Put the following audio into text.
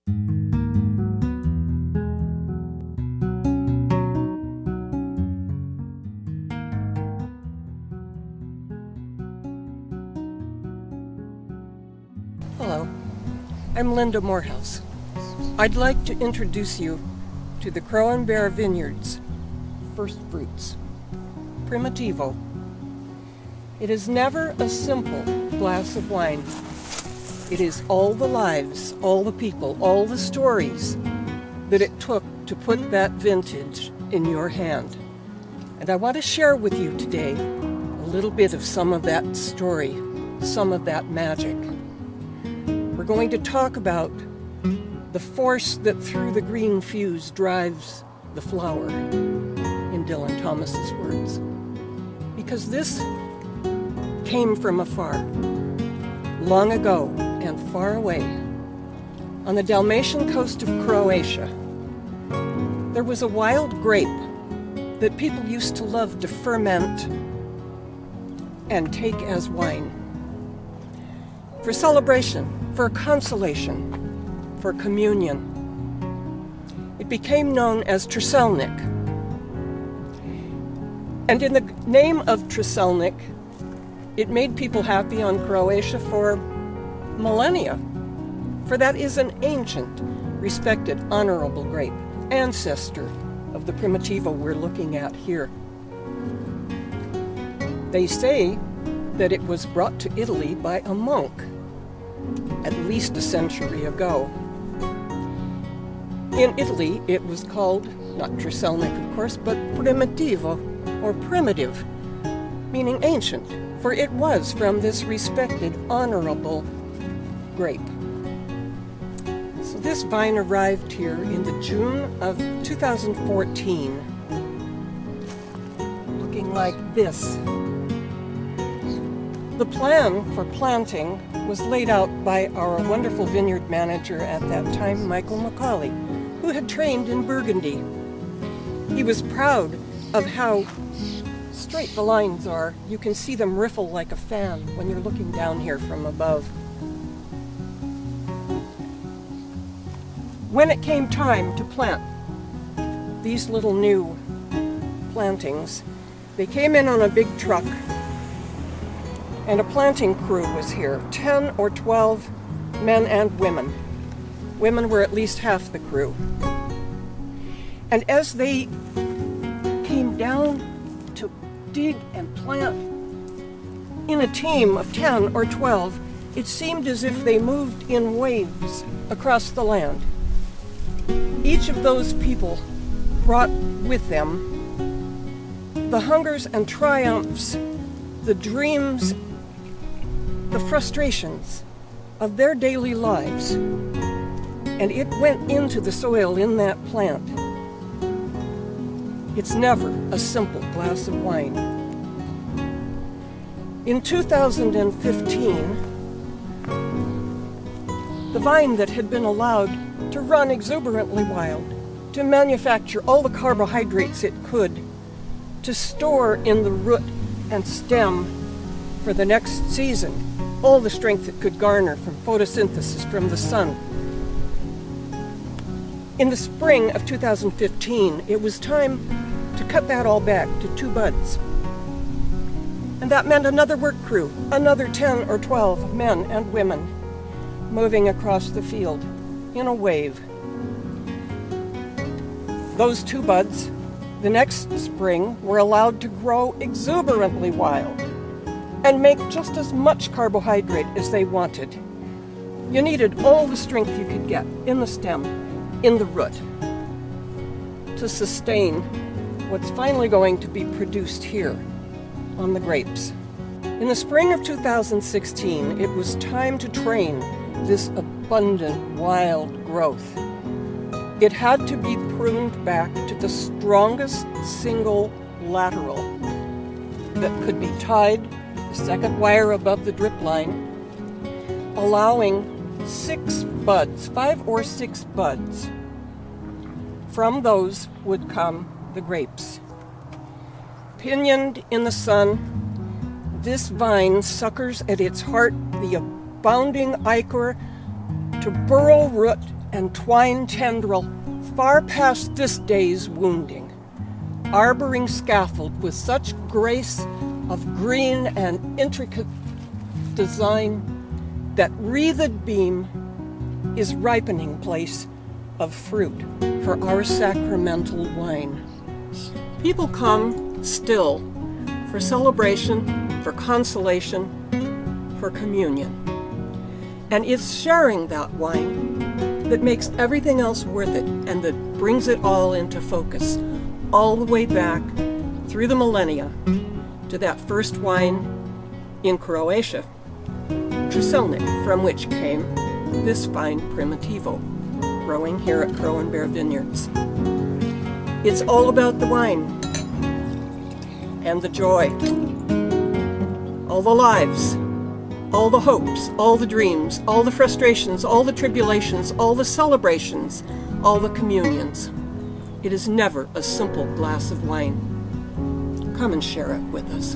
Hello, I'm Linda Morehouse. I'd like to introduce you to the Crow and Bear Vineyard's first fruits, Primitivo. It is never a simple glass of wine. It is all the lives, all the people, all the stories that it took to put that vintage in your hand. And I want to share with you today a little bit of some of that story, some of that magic. We're going to talk about the force that through the green fuse drives the flower, in Dylan Thomas's words. Because this came from afar, long ago and far away, on the Dalmatian coast of Croatia. There was a wild grape that people used to love to ferment and take as wine. For celebration, for consolation, for communion. It became known as Treselnik. And in the name of Treselnik, it made people happy on Croatia for millennia. For that is an ancient, respected, honorable grape, ancestor of the Primitivo we're looking at here. They say that it was brought to Italy by a monk at least a century ago. In Italy, it was called, not Treselnik of course, but Primitivo, or primitive, meaning ancient, for it was from this respected, honorable grape. So this vine arrived here in the June of 2014, looking like this. The plan for planting was laid out by our wonderful vineyard manager at that time, Michael McCauley, who had trained in Burgundy. He was proud of how straight the lines are. You can see them riffle like a fan when you're looking down here from above. When it came time to plant these little new plantings, they came in on a big truck, and a planting crew was here, 10 or 12 men and women. Women were at least half the crew. And as they came down to dig and plant in a team of 10 or 12, it seemed as if they moved in waves across the land. Each of those people brought with them the hungers and triumphs, the dreams, the frustrations of their daily lives, and it went into the soil in that plant. It's never a simple glass of wine. In 2015, the vine that had been allowed to run exuberantly wild, to manufacture all the carbohydrates it could, to store in the root and stem for the next season all the strength it could garner from photosynthesis from the sun. In the spring of 2015, it was time to cut that all back to 2 buds. And that meant another work crew, another 10 or 12 men and women moving across the field in a wave. Those 2 buds, the next spring, were allowed to grow exuberantly wild and make just as much carbohydrate as they wanted. You needed all the strength you could get in the stem, in the root, to sustain what's finally going to be produced here on the grapes. In the spring of 2016, it was time to train this abundant wild growth. It had to be pruned back to the strongest single lateral that could be tied the second wire above the drip line, allowing 6 buds, 5 or 6 buds. From those would come the grapes. Pinioned in the sun, this vine suckers at its heart the abounding ichor to burrow root and twine tendril far past this day's wounding, arboring scaffold with such grace of green and intricate design that wreathed beam is ripening place of fruit for our sacramental wine. People come still for celebration, for consolation, for communion. And it's sharing that wine that makes everything else worth it and that brings it all into focus, all the way back through the millennia to that first wine in Croatia, Truselnik, from which came this fine Primitivo, growing here at Crow and Bear Vineyards. It's all about the wine and the joy, all the lives, all the hopes, all the dreams, all the frustrations, all the tribulations, all the celebrations, all the communions. It is never a simple glass of wine. Come and share it with us.